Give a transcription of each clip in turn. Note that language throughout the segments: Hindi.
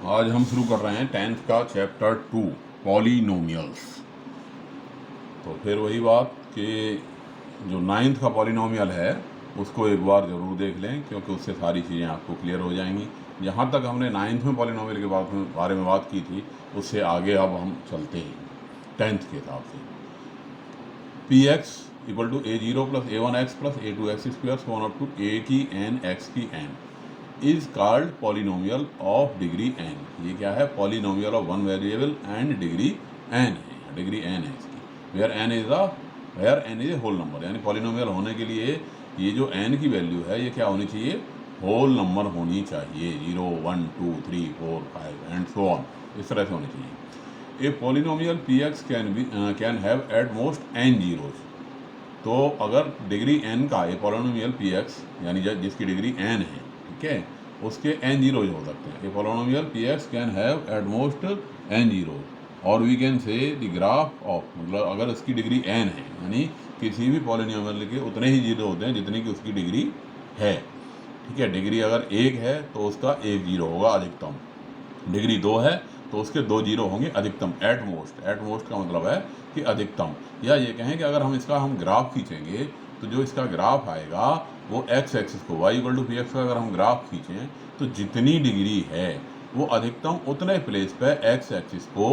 आज हम शुरू कर रहे हैं 10th का चैप्टर 2 पॉलिनोमियल्स। तो फिर वही बात कि जो 9th का पॉलिनोमियल है उसको एक बार ज़रूर देख लें, क्योंकि उससे सारी चीज़ें आपको क्लियर हो जाएंगी। जहाँ तक हमने 9th में पॉलिनोमियल के बारे में बात की थी, उससे आगे अब हम चलते हैं 10th के हिसाब से। P x equal to a0 plus a1x plus a2x square so on up to a की n x की n is called polynomial of degree n। ये क्या है? Polynomial of one variable and degree n है, डिग्री n है इसकी। Where n is a whole number, यानी पॉलिनोमियल होने के लिए ये जो n की वैल्यू है ये क्या होनी चाहिए? होल नंबर होनी चाहिए। 0 1 2 3 4 5 एंड सो ऑन, इस तरह से होनी चाहिए। ए polynomial p x can have at most n zeros. तो अगर डिग्री n का ए पॉलिनोमियल पी एक्स यानी जिसकी डिग्री n है, ठीक है, उसके n जीरोज हो सकते हैं। A polynomial p x can have at most n zeros और we can say the graph of, मतलब अगर उसकी डिग्री n है यानी किसी भी पॉलिनोमियल के उतने ही जीरो होते हैं जितनी की उसकी डिग्री है, ठीक है। डिग्री अगर 1 है तो उसका 1 जीरो होगा अधिकतम, डिग्री 2 है तो उसके 2 जीरो होंगे अधिकतम। एट मोस्ट का मतलब है कि अधिकतम, या ये कहें कि अगर हम ग्राफ खींचेंगे तो जो इसका ग्राफ आएगा वो एक्स एक्सिस को y equal to p x का अगर हम ग्राफ खींचें तो जितनी डिग्री है वो अधिकतम उतने प्लेस पे एक्स एक्सिस को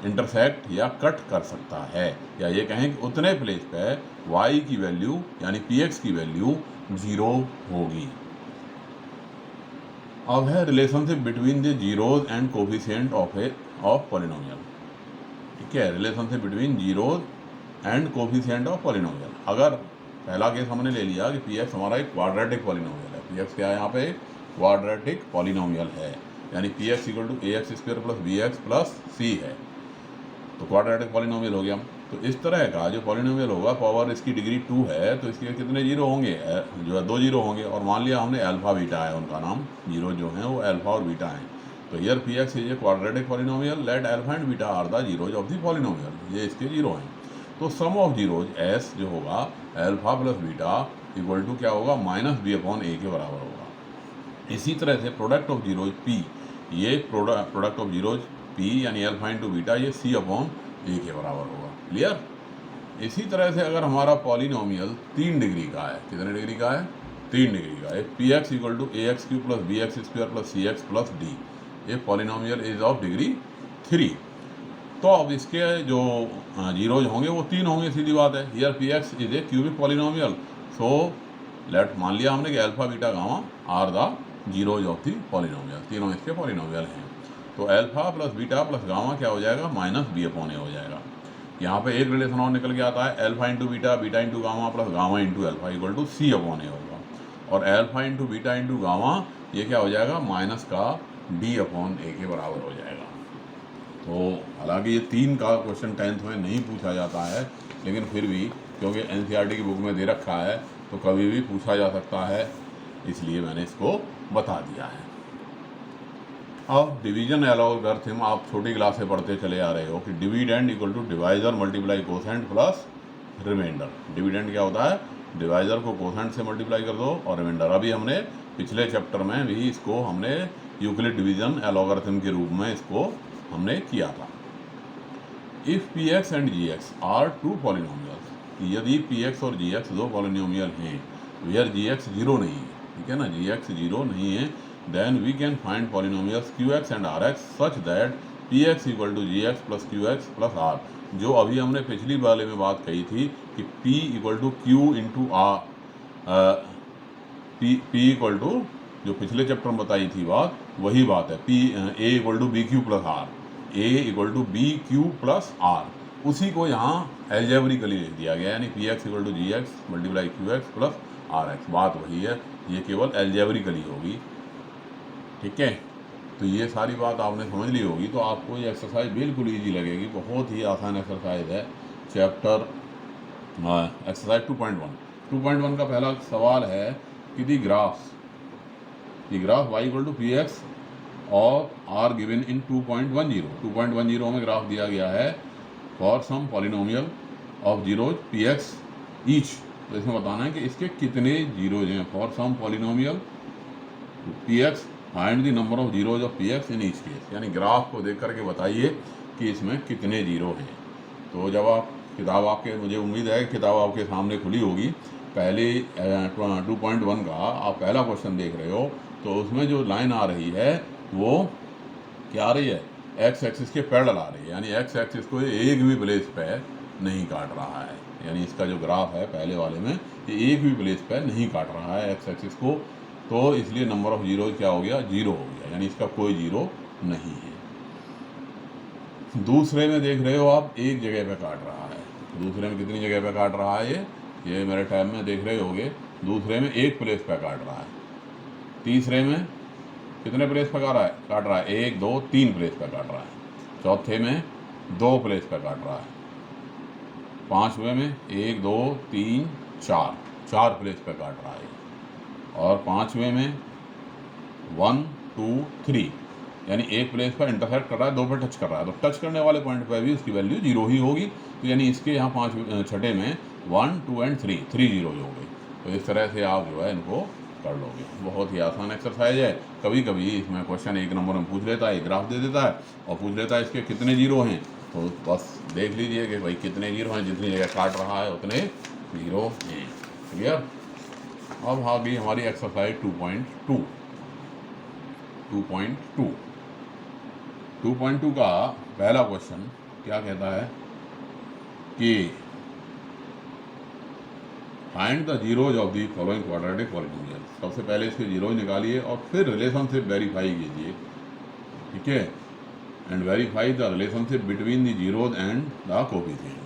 इंटरसेक्ट या कट कर सकता है, या ये कहें कि उतने प्लेस पे y की वैल्यू यानी पी एक्स की वैल्यू 0 होगी। अब है relationship between the zeros and coefficient of polynomial, ठीक है। Relationship between zeros and coefficient of polynomial. अगर पहला केस हमने ले लिया कि पी एक्स हमारा एक क्वाड्रेटिक पॉलिनोमियल है, पी एक्स क्या है यहाँ पे? क्वाड्रेटिक पॉलिनोमियल है, यानी p x equal to a x square plus b x plus c है, तो क्वाड्रेटिक पॉलिनोमियल हो गया। तो इस तरह का जो पॉलिनोमियल होगा, पावर इसकी डिग्री 2 है तो इसके कितने जीरो होंगे? जो है 2 जीरो होंगे। और मान लिया हमने अल्फा बीटा है उनका नाम, जीरो जो हैं वो अल्फा और बीटा हैं। तो here p x is a quadratic polynomial, let alpha and beta are the zeros of the polynomial, ये इसके जीरो हैं। तो सम ऑफ जीरोज एस जो होगा alpha plus beta equal to क्या होगा? माइनस बी अपॉन ए के बराबर होगा। इसी तरह से प्रोडक्ट ऑफ जीरोज पी, ये प्रोडक्ट ऑफ जीरोज पी यानी अल्फा इंटू बीटा, ये सी अपॉन ए के बराबर होगा। क्लियर? इसी तरह से अगर हमारा पॉलिनोमियल 3 डिग्री का है, कितने डिग्री का है? 3 डिग्री का है। P x equal to a x cube plus b x square plus c x plus d, ये पॉलिनोमियल इज ऑफ डिग्री 3। तो अब इसके जो जीरोज होंगे वो 3 होंगे, सीधी बात है। Here p x is a cubic polynomial, so let मान लिया हमने कि alpha beta gamma are the zeros of the polynomial, तीनों इसके पॉलिनोमियल हैं। तो alpha plus beta plus gamma क्या हो जाएगा? माइनस बी अपॉन ए हो जाएगा। यहाँ पे एक रिलेशन और निकल के आता है, alpha into beta, beta into gamma plus gamma into alpha equal to c upon a होगा। और alpha into beta into gamma ये क्या हो जाएगा? माइनस का डी अपॉन ए के बराबर हो जाएगा। तो हालांकि ये 3 का क्वेश्चन 10th में नहीं पूछा जाता है, लेकिन फिर भी क्योंकि एनसीईआरटी की बुक में दे रखा है तो कभी भी पूछा जा सकता है, इसलिए मैंने इसको बता दिया है। अब डिवीजन एलॉगरिथम आप छोटी क्लास से पढ़ते चले आ रहे हो कि dividend equal to divisor multiply quotient plus remainder. Dividend क्या होता है? डिवाइजर को कोसेंट से मल्टीप्लाई कर दो और रिमाइंडर। अभी हमने पिछले चैप्टर में भी इसको हमने यूक्लिड डिवीजन एलॉगरिथम के रूप में इसको हमने किया था। If p x and g x are 2 polynomials, यदि पी एक्स और जी एक्स 2 पॉलिनोमियल हैं, वेयर जी एक्स जीरो नहीं है, ठीक है ना, जी एक्स जीरो नहीं है, then we can find polynomials qx and rx such that px equal to gx plus qx plus r। जो अभी हमने पिछली वाले में बात कही थी कि p equal to q into r, p equal to, जो पिछले चैप्टर में बताई थी बात वही बात है, p a equal to b q plus r, a equal to b q plus r, उसी को यहाँ एल्जेब्रिकली लिख दिया गया, यानी p x equal to g x multiply q x plus r x. बात वही है, ये केवल एल्जेब्रिकली होगी, ठीक है। तो ये सारी बात आपने समझ ली होगी, तो आपको ये एक्सरसाइज बिल्कुल इजी लगेगी, बहुत ही आसान एक्सरसाइज है। चैप्टर एक्सरसाइज 2.1 का पहला सवाल है कि the graph y equal to p x और आर गिवन इन 2.10 में ग्राफ दिया गया है for some polynomial of zeros p x each. तो इसमें बताना है कि इसके कितने जीरोज हैं। For some polynomial p x find the number of zeros of p x in each case, यानी ग्राफ को देख करके बताइए कि इसमें कितने जीरो हैं। तो जब आप किताब आपके, मुझे उम्मीद है कि किताब आपके सामने खुली होगी, पहले 2.1 का आप पहला क्वेश्चन देख रहे हो, तो उसमें जो लाइन आ रही है वो क्या आ रही है, एक्स एक्सिस के पैरेलल आ रही है, यानी एक्स एक्सिस को एक भी प्लेस पे नहीं काट रहा है। यानी इसका जो ग्राफ है पहले वाले में, ये एक भी प्लेस पे नहीं काट रहा है एक्स एक्सिस को, तो इसलिए नंबर ऑफ जीरो क्या हो गया, जीरो हो गया, यानी इसका कोई जीरो नहीं है। दूसरे में देख रहे हो आप, एक जगह पे काट रहा है। दूसरे में कितनी जगह पे काट रहा है, ये मेरे टैब में देख रहे होगे, दूसरे में एक प्लेस पे काट रहा है। तीसरे में कितने प्लेस पे काट रहा है, 1 2 3 प्लेस पे काट रहा है। चौथे में 2 प्लेस पे काट रहा है। पांचवें में 1 2 3 4 प्लेस पे काट रहा है। और पांचवें में 1 2 3, यानी एक प्लेस पर इंटरसेक्ट कर रहा है, 2 पे टच कर रहा है, तो टच करने वाले पॉइंट पर भी उसकी वैल्यू जीरो ही होगी। तो यानी इसके यहाँ छठे में 1 2 एंड 3 जीरो हो गई। तो इस तरह से आप जो है इनको कर लोगे। बहुत ही आसान एक्सरसाइज है। कभी कभी इसमें क्वेश्चन 1 नंबर में पूछ लेता है, एक ग्राफ दे देता है और पूछ लेता है इसके कितने जीरो हैं, तो बस देख लीजिए कि भाई कितने जीरो हैं, जितनी जगह काट रहा है उतने जीरो हैं। क्लियर। अब आ गई हमारी एक्सरसाइज 2.2 का पहला क्वेश्चन क्या कहता है कि find the zeros of the following quadratic polynomial. सबसे पहले इसके जीरोज निकालिए और फिर रिलेशनशिप वेरीफाई कीजिए, ठीक है, and verify the relationship between the zeros and the coefficient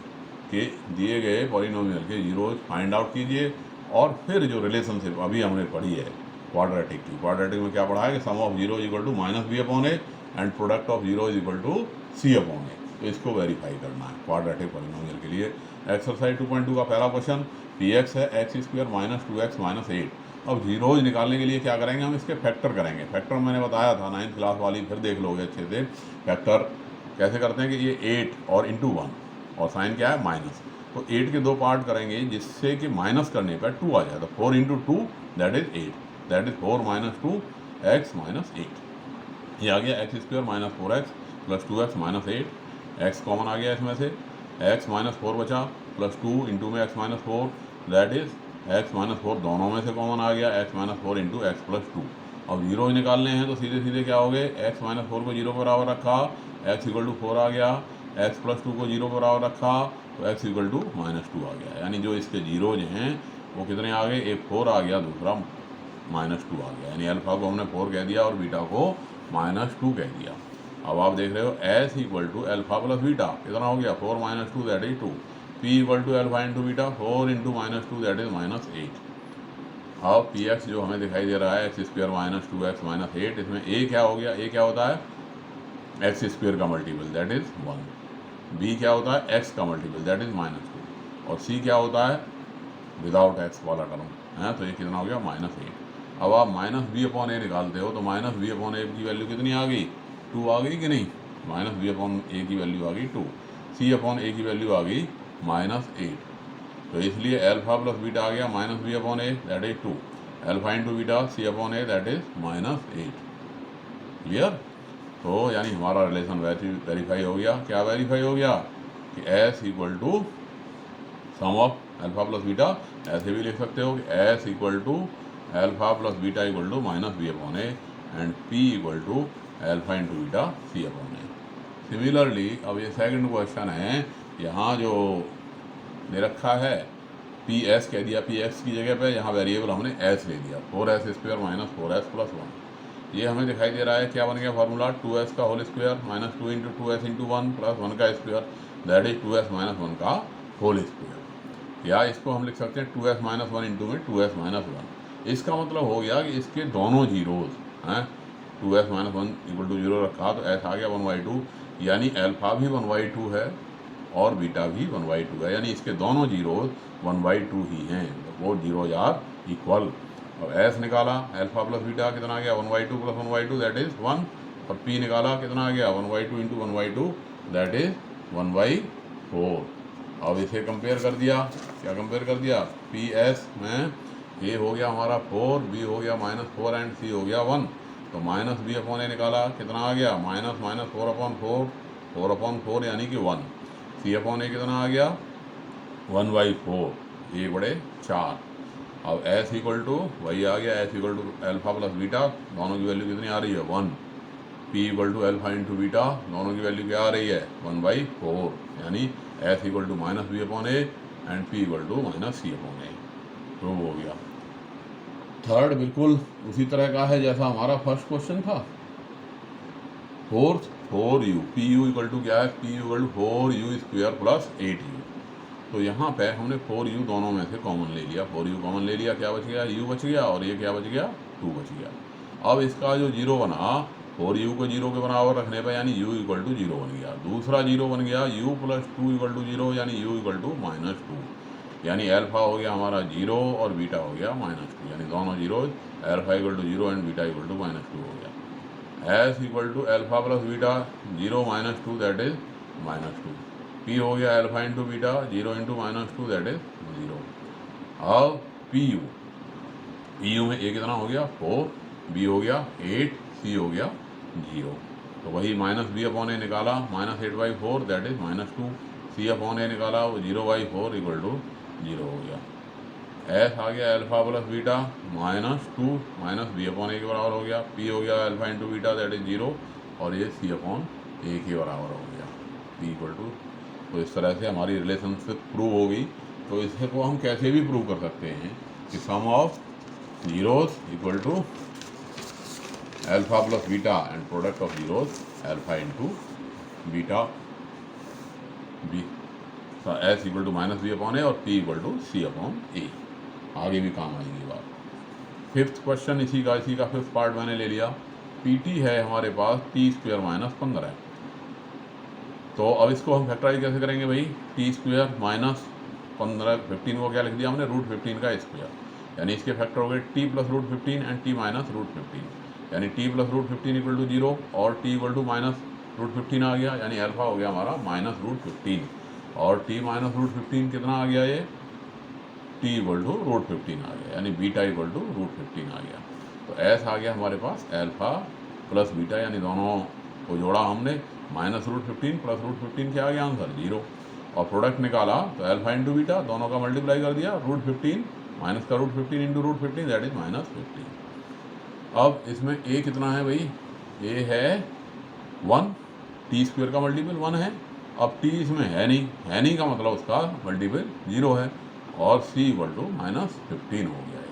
के दिए गए पॉलिनोमियल के जीरोज फाइंड आउट कीजिए। और फिर जो रिलेशनशिप अभी हमने पढ़ी है क्वाड्रेटिक की, क्वाड्रेटिक में क्या पढ़ा है कि sum of zero equal to minus b upon a and product of zero is equal to c upon a, तो इसको वेरीफाई करना है क्वाड्रेटिक पॉलिनोमियल के लिए। एक्सरसाइज 2.2 का पहला क्वेश्चन, पी एक्स है x square minus 2x minus 8। अब जीरोज निकालने के लिए क्या करेंगे, हम इसके फैक्टर करेंगे। फैक्टर मैंने बताया था 9th क्लास वाली, फिर देख लोगे अच्छे से। फैक्टर कैसे करते हैं कि ये 8 और इंटू 1 और साइन क्या है माइनस, तो 8 के 2 पार्ट करेंगे जिससे कि माइनस करने पर 2 आ जाए, तो 4 into 2 that is 8, that is 4 minus 2 x minus 8। ये आ गया x square minus 4x plus 2x minus 8, x common आ गया इसमें से, x माइनस 4 बचा प्लस 2 इंटू में x minus 4 that is x minus 4 दोनों में से कॉमन आ गया, x minus 4 into x plus 2। अब जीरो निकालने हैं तो सीधे सीधे क्या हो गए, x माइनस 4 को जीरो बराबर रखा, x इक्वल टू 4 आ गया, x प्लस 2 को जीरो बराबर रखा तो x इक्वल टू माइनस 2 आ गया। यानी जो इसके जीरोज हैं वो कितने आ गए, एक 4 आ गया, दूसरा माइनस 2 आ गया। यानी अल्फा को हमने 4 कह दिया और बीटा को माइनस 2 कह दिया। अब आप देख रहे हो s equal to alpha plus beta कितना हो गया, 4 minus 2 that is 2, p equal to alpha into beta 4 into minus 2 that is minus 8। अब पी एक्स जो हमें दिखाई दे रहा है x square minus 2x minus 8, इसमें ए क्या हो गया, ए क्या होता है एक्स स्क्वायर का मल्टीपल दैट इज 1, बी क्या होता है एक्स का मल्टीपल दैट इज माइनस 2, और सी क्या होता है विदाउट एक्स वाला टर्म है, तो ये कितना हो गया माइनस 8। अब आप माइनस बी अपॉन ए निकालते हो तो माइनस बी अपॉन ए की वैल्यू कितनी आ गई, 2 आ गई कि नहीं, माइनस बी अपॉन ए की वैल्यू आ गई 2, सी अपॉन ए की वैल्यू आ गई माइनस 8, तो इसलिए एल्फा प्लस बीटा आ गया minus b upon a that is 2, alpha into beta c upon a that is minus 8। Clear. तो यानी हमारा रिलेशन वेरीफाई हो गया। क्या वेरीफाई हो गया कि s equal to sum of alpha plus beta, ऐसे भी लिख सकते हो कि s equal to alpha plus beta equal to minus b upon a and p equal to alpha into beta c upon a. Similarly अब ये सेकंड क्वेश्चन है, यहाँ जो दे रखा है पी एस कह दिया, पी एक्स की जगह पे यहाँ वेरिएबल हमने एस ले दिया, 4s square minus 4s plus 1। ये हमें दिखाई दे रहा है क्या बन गया फार्मूला, 2s का whole square minus 2 into 2s into 1 plus 1 का square that is 2s minus 1 का होल स्क्वायर। या इसको हम लिख सकते हैं 2s माइनस 1 इंटू में 2s माइनस 1। इसका मतलब हो गया कि इसके दोनों जीरोज हैं, 2s माइनस 1 इक्वल टू 0 रखा तो s आ गया 1/2, यानी एल्फा भी 1/2 है और बीटा भी 1/2 है, यानी इसके दोनों जीरोज 1/2 ही हैं, वो जीरोज आर इक्वल। और एस निकाला एल्फा प्लस बीटा कितना आ गया 1/2 प्लस 1/2 दैट इज 1, और पी निकाला कितना आ गया 1/2 इंटू 1/2 दैट इज 1/4। अब इसे कंपेयर कर दिया, क्या कंपेयर कर दिया, पी एस में ए हो गया हमारा 4, बी हो गया -4 एंड सी हो गया 1, तो माइनस बी अपॉन ए निकाला, कितना आ गया, माइनस माइनस 4/4, 4/4 यानी कि 1। सी अपॉन ए कितना आ गया, 1/4, 1/4। अब एस इक्वल टू वही आ गया, s equal to alpha plus beta, दोनों की वैल्यू कितनी आ रही है, 1। P equal to alpha into beta, दोनों की वैल्यू क्या आ रही है, 1/4, यानी s equal to minus b upon a and p equal to minus c upon a. Prove हो गया। थर्ड बिल्कुल उसी तरह का है जैसा हमारा फर्स्ट क्वेश्चन था। Fourth, 4u, p u equal to क्या है, p u equal to 4u² plus 8u। तो यहाँ पे हमने 4u दोनों में से कॉमन ले लिया, 4u कॉमन ले लिया, क्या बच गया, u बच गया, और ये क्या बच गया, 2 बच गया। अब इसका जो जीरो बना, 4u को 0 के बराबर रखने पर यानी u इक्वल टू 0 बन गया। दूसरा जीरो बन गया u प्लस 2 इक्वल टू 0, यानी u इक्वल टू -2, यानी अल्फा हो गया हमारा 0 और बीटा हो गया -2, यानी दोनों zero, alpha equal to 0 and beta equal to -2 हो गया। S equal to alpha plus beta 0 -2 that is -2। P हो गया alpha into beta 0 into -2 that is 0। अब पी यू में ए कितना हो गया, 4, बी हो गया 8, सी हो गया 0। तो वही माइनस बी अपॉन ए निकाला, -8/4 दैट इज -2। सी अपॉन ए निकाला, वो 0/4 इक्वल टू 0 हो गया। एस आ गया alpha plus beta -2 minus b upon a के बराबर हो गया। पी हो गया alpha into beta that is 0, और ये सी अपॉन ए के बराबर हो गया, पी इक्वल टू। तो इस तरह से हमारी रिलेशनशिप प्रूव हो गई। तो इसे को हम कैसे भी प्रूव कर सकते हैं कि sum of zeros equal to alpha plus beta and product of zeros alpha into beta b, s equal to minus b upon a और p equal to c upon a. आगे भी काम आएगी बात। फिफ्थ क्वेश्चन इसी का फिफ्थ पार्ट मैंने ले लिया। पीटी है हमारे पास t² - 15। तो अब इसको हम फैक्टराइज कैसे करेंगे भाई, t² - 15, 15 को क्या लिख दिया हमने, √15 का स्क्वायर, यानी इसके फैक्टर हो गए t plus √15 and t minus √15, यानी t प्लस √15 इक्वल टू 0 और t इक्वल टू माइनस √15 आ गया, यानी अल्फा हो गया हमारा -√15 और t माइनस √15 कितना आ गया, ये t इक्वल टू √15 आ गया, यानी बीटा इक्वल टू √15 आ गया। तो एस आ गया हमारे पास अल्फा प्लस बीटा, यानी दोनों को जोड़ा हमने, -√15 प्लस √15 क्या आ गया आंसर, 0। और प्रोडक्ट निकाला तो अल्फा इंटू बीटा, दोनों का मल्टीप्लाई कर दिया, √15 माइनस का √15 इंटू √15 दैट इज -15। अब इसमें a कितना है भाई, a है 1, t² का मल्टीपल 1 है। अब t इसमें है नहीं का मतलब उसका मल्टीपल 0 है, और c इक्वल टू -15 हो गया है।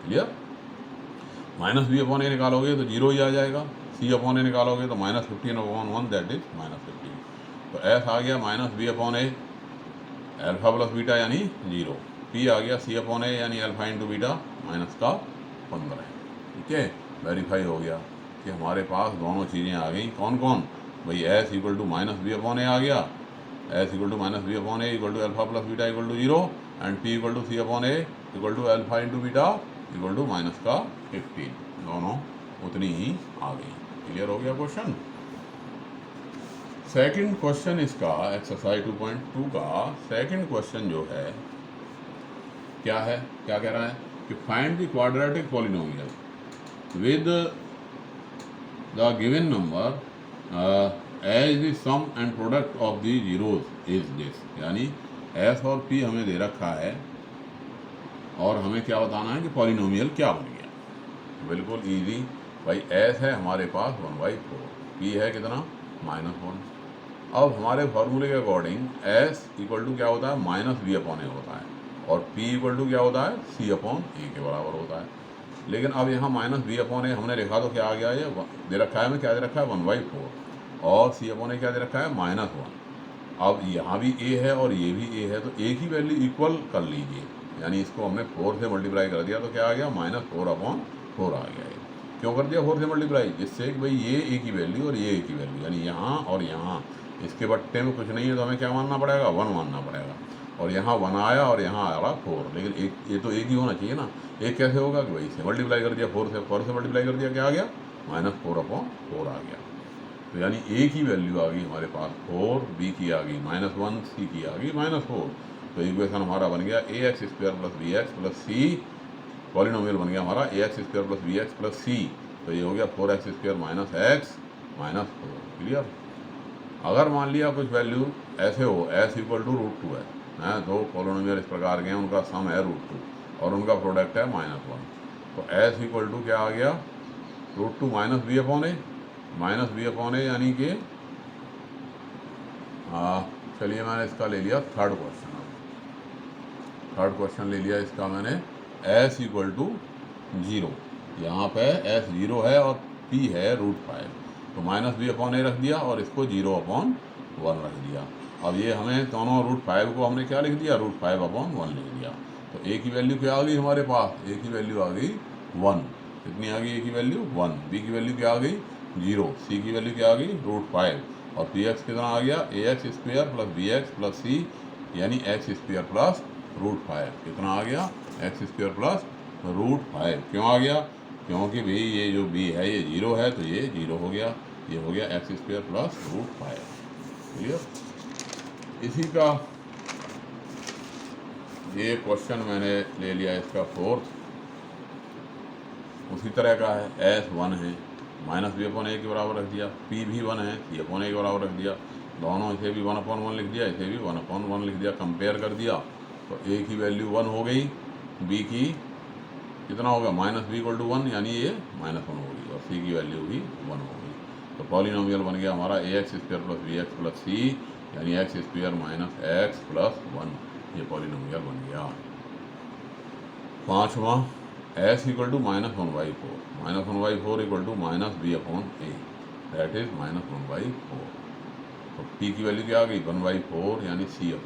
क्लियर, माइनस बी अपॉन ए निकालोगे तो 0 ही आ जाएगा, सी अपॉन ए निकालोगे तो -15/1 दैट इज -15। तो एस आ गया माइनस बी अपॉन ए अल्फा प्लस बीटा यानी 0, पी आ गया सी अपॉन ए यानी अल्फा इंटू बीटा माइनस का 15। ठीक है, वेरीफाई हो गया कि हमारे पास दोनों चीज़ें आ गई। कौन कौन भाई, s equal to minus b upon a आ गया, s equal to minus b upon a equal to alpha plus beta equal to 0 and p equal to c upon a equal to alpha into beta equal to minus का 15, दोनों उतनी ही आ गई। क्लियर हो गया क्वेश्चन। सेकंड क्वेश्चन इसका एक्सरसाइज 2.2 का सेकंड क्वेश्चन जो है क्या है, क्या कह रहा है कि find the quadratic polynomial with the given number as the sum and product of the zeros is this, यानी एस और पी हमें दे रखा है और हमें क्या बताना है कि पॉलिनोमियल क्या बन गया। बिल्कुल इजी भाई, एस है हमारे पास 1/4, पी है कितना -1। अब हमारे फॉर्मूले के अकॉर्डिंग एस इक्वल टू क्या होता है, माइनस बी अपॉन ए होता है, और पी इक्वल टू क्या होता है, सी अपॉन ए के बराबर होता है। लेकिन अब यहाँ माइनस बी अपॉन ए हमने लिखा तो क्या आ गया, ये दे रखा है हमें, क्या दे रखा है 1/4, और सी अपॉन ए क्या दे रखा है -1। अब यहाँ भी ए है और ये भी ए है, तो ए की वैल्यू इक्वल कर लीजिए, यानी इसको हमने 4 से मल्टीप्लाई कर दिया तो क्या आ गया, -4/4 आ गया। क्यों कर दिया 4 से मल्टीप्लाई, जिससे कि भाई ये ए की वैल्यू और ये ए की वैल्यू, यानी यहाँ और यहाँ, इसके बट्टे में कुछ नहीं है तो हमें क्या मानना पड़ेगा, 1 मानना पड़ेगा। और यहाँ 1 आया और यहाँ आ रहा 4, लेकिन एक ये तो एक ही होना चाहिए ना। एक कैसे होगा कि भाई से मल्टीप्लाई कर दिया 4 से मल्टीप्लाई कर दिया, क्या आ गया, -4/4 आ गया। तो यानी ए की वैल्यू आ गई हमारे पास 4, बी की आ गई -1, सी की आ गई -4। तो इक्वेशन हमारा बन गया ax² + bx + c, पॉलिनोमियल बन गया हमारा ax² + bx + c तो ये हो गया 4x² minus x minus 4। Clear. अगर मान लिया कुछ वैल्यू ऐसे हो s इक्वल टू √2 है, दो पॉलिनोमियल इस प्रकार के हैं, उनका सम है √2 और उनका प्रोडक्ट है -1, तो s इक्वल टू क्या आ गया √2 माइनस b/a यानी कि चलिए मैंने इसका ले लिया थर्ड क्वेश्चन ले लिया इसका मैंने s इक्वल टू 0, यहाँ पे s 0 है और p है √5, तो -b/a रख दिया और इसको 0/1 रख दिया। अब ये हमें दोनों √5 को हमने क्या लिख दिया √5/1 लिख दिया। तो a की वैल्यू क्या आ गई हमारे पास, a की वैल्यू आ गई 1। कितनी आ गई a की वैल्यू 1, b की वैल्यू क्या आ गई 0, c की वैल्यू क्या आ गई √5 और px कितना आ गया ax² plus bx plus c यानी x² प्लस √5 कितना आ गया x² प्लस √5। क्यों आ गया, क्योंकि भाई ये जो b है ये 0 है तो ये 0 हो गया, ये हो गया x² प्लस √5। क्लियर। इसी का ये क्वेश्चन मैंने ले लिया इसका फोर्थ, उसी तरह का है s 1 है -b/a के बराबर रख दिया, p भी 1 है c/a के बराबर रख दिया, दोनों इसे भी 1/1 लिख दिया, इसे भी 1/1 लिख दिया, कंपेयर कर दिया तो a की वैल्यू 1 हो गई, b की कितना होगा -b = 1 यानी ये -1 होगी और c की वैल्यू भी 1 होगी। तो पॉलिनोमियल बन गया हमारा ax² plus bx plus c यानी x² माइनस x प्लस 1, ये पॉलिनोमियल बन गया। पाँचवा s equal to -1/4, -1/4 equal to -b/a that is -1/4। तो p की वैल्यू क्या आ गई 1/4 यानी c/a,